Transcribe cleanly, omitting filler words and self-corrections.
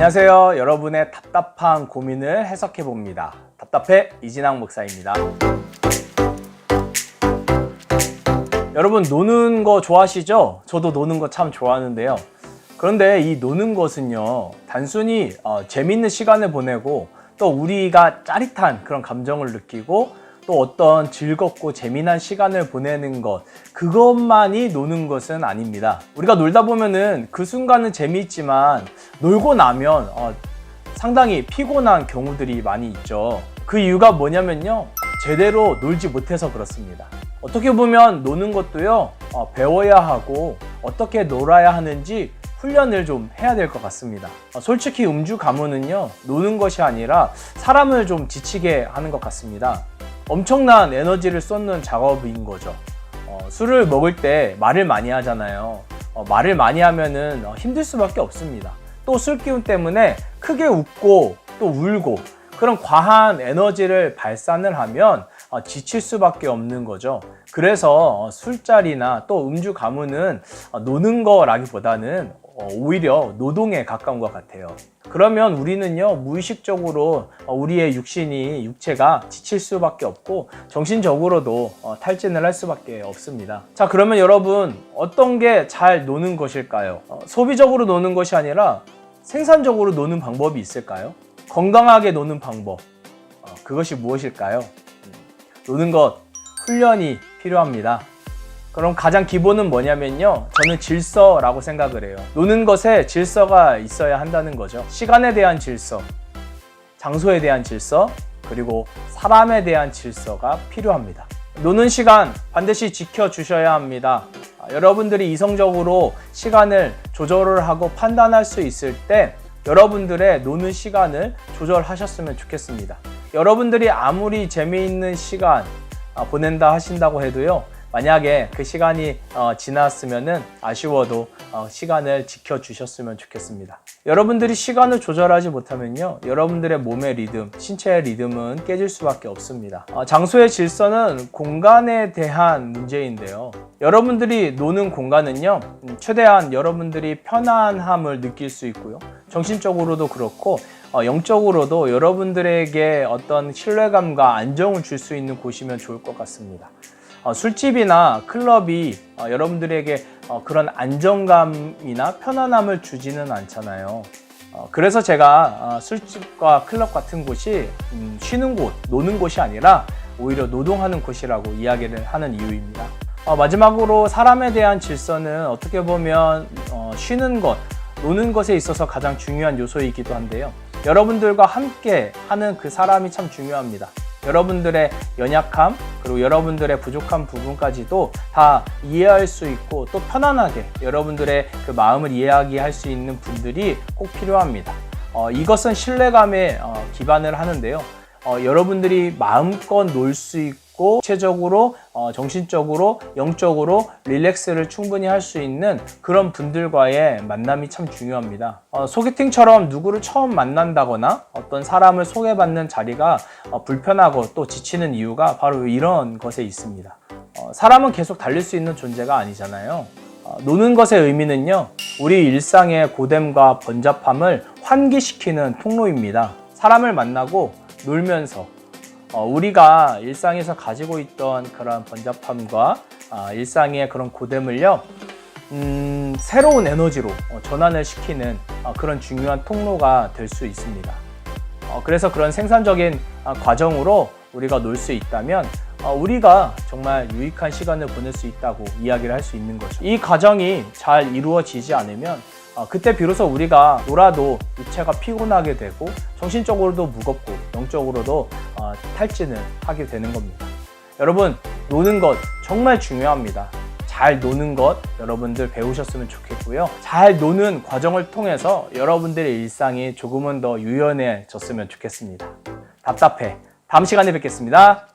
안녕하세요. 여러분의 답답한 고민을 해석해 봅니다. 답답해 이진학 목사입니다. 여러분 노는 거 좋아하시죠? 저도 노는 거 참 좋아하는데요. 그런데 이 노는 것은요, 단순히 재밌는 시간을 보내고 또 우리가 짜릿한 그런 감정을 느끼고 또 어떤 즐겁고 재미난 시간을 보내는 것, 그것만이 노는 것은 아닙니다. 우리가 놀다 보면은 그 순간은 재미있지만 놀고 나면 상당히 피곤한 경우들이 많이 있죠. 그 이유가 뭐냐면요, 제대로 놀지 못해서 그렇습니다. 어떻게 보면 노는 것도요, 배워야 하고 어떻게 놀아야 하는지 훈련을 좀 해야 될 것 같습니다. 솔직히 음주 가문은요, 노는 것이 아니라 사람을 좀 지치게 하는 것 같습니다. 엄청난 에너지를 쏟는 작업인 거죠. 술을 먹을 때 말을 많이 하잖아요. 말을 많이 하면은 힘들 수밖에 없습니다. 또 술 기운 때문에 크게 웃고 또 울고 그런 과한 에너지를 발산을 하면 지칠 수밖에 없는 거죠. 그래서 술자리나 또 음주 가문은 노는 거라기보다는 오히려 노동에 가까운 것 같아요. 그러면 우리는요, 무의식적으로 우리의 육체가 지칠 수밖에 없고 정신적으로도 탈진을 할 수밖에 없습니다. 자, 그러면 여러분, 어떤 게 잘 노는 것일까요? 소비적으로 노는 것이 아니라 생산적으로 노는 방법이 있을까요? 건강하게 노는 방법, 그것이 무엇일까요? 노는 것, 훈련이 필요합니다. 그럼 가장 기본은 뭐냐면요, 저는 질서라고 생각을 해요. 노는 것에 질서가 있어야 한다는 거죠. 시간에 대한 질서, 장소에 대한 질서, 그리고 사람에 대한 질서가 필요합니다. 노는 시간 반드시 지켜주셔야 합니다. 여러분들이 이성적으로 시간을 조절을 하고 판단할 수 있을 때 여러분들의 노는 시간을 조절하셨으면 좋겠습니다. 여러분들이 아무리 재미있는 시간 보낸다 하신다고 해도요, 만약에 그 시간이 지났으면은 아쉬워도 시간을 지켜주셨으면 좋겠습니다. 여러분들이 시간을 조절하지 못하면요, 여러분들의 몸의 리듬, 신체의 리듬은 깨질 수밖에 없습니다. 장소의 질서는 공간에 대한 문제인데요, 여러분들이 노는 공간은요, 최대한 여러분들이 편안함을 느낄 수 있고요, 정신적으로도 그렇고 영적으로도 여러분들에게 어떤 신뢰감과 안정을 줄 수 있는 곳이면 좋을 것 같습니다. 술집이나 클럽이 여러분들에게 그런 안정감이나 편안함을 주지는 않잖아요. 그래서 제가 술집과 클럽 같은 곳이 쉬는 곳, 노는 곳이 아니라 오히려 노동하는 곳이라고 이야기를 하는 이유입니다. 마지막으로 사람에 대한 질서는 어떻게 보면 쉬는 것, 노는 것에 있어서 가장 중요한 요소이기도 한데요, 여러분들과 함께 하는 그 사람이 참 중요합니다. 여러분들의 연약함, 그리고 여러분들의 부족한 부분까지도 다 이해할 수 있고 또 편안하게 여러분들의 그 마음을 이야기할 수 있는 분들이 꼭 필요합니다. 이것은 신뢰감에 기반을 하는데요, 여러분들이 마음껏 놀 수 있고 구체적으로 정신적으로 영적으로 릴렉스를 충분히 할 수 있는 그런 분들과의 만남이 참 중요합니다. 소개팅처럼 누구를 처음 만난다거나 어떤 사람을 소개받는 자리가 불편하고 또 지치는 이유가 바로 이런 것에 있습니다. 사람은 계속 달릴 수 있는 존재가 아니잖아요. 노는 것의 의미는요, 우리 일상의 고됨과 번잡함을 환기시키는 통로입니다. 사람을 만나고 놀면서 우리가 일상에서 가지고 있던 그런 번잡함과 일상의 그런 고됨을요, 새로운 에너지로 전환을 시키는 그런 중요한 통로가 될 수 있습니다. 그래서 그런 생산적인 과정으로 우리가 놀 수 있다면 우리가 정말 유익한 시간을 보낼 수 있다고 이야기를 할 수 있는 거죠. 이 과정이 잘 이루어지지 않으면 그때 비로소 우리가 놀아도 육체가 피곤하게 되고 정신적으로도 무겁고 영적으로도 탈진을 하게 되는 겁니다. 여러분, 노는 것 정말 중요합니다. 잘 노는 것 여러분들 배우셨으면 좋겠고요, 잘 노는 과정을 통해서 여러분들의 일상이 조금은 더 유연해졌으면 좋겠습니다. 답답해. 다음 시간에 뵙겠습니다.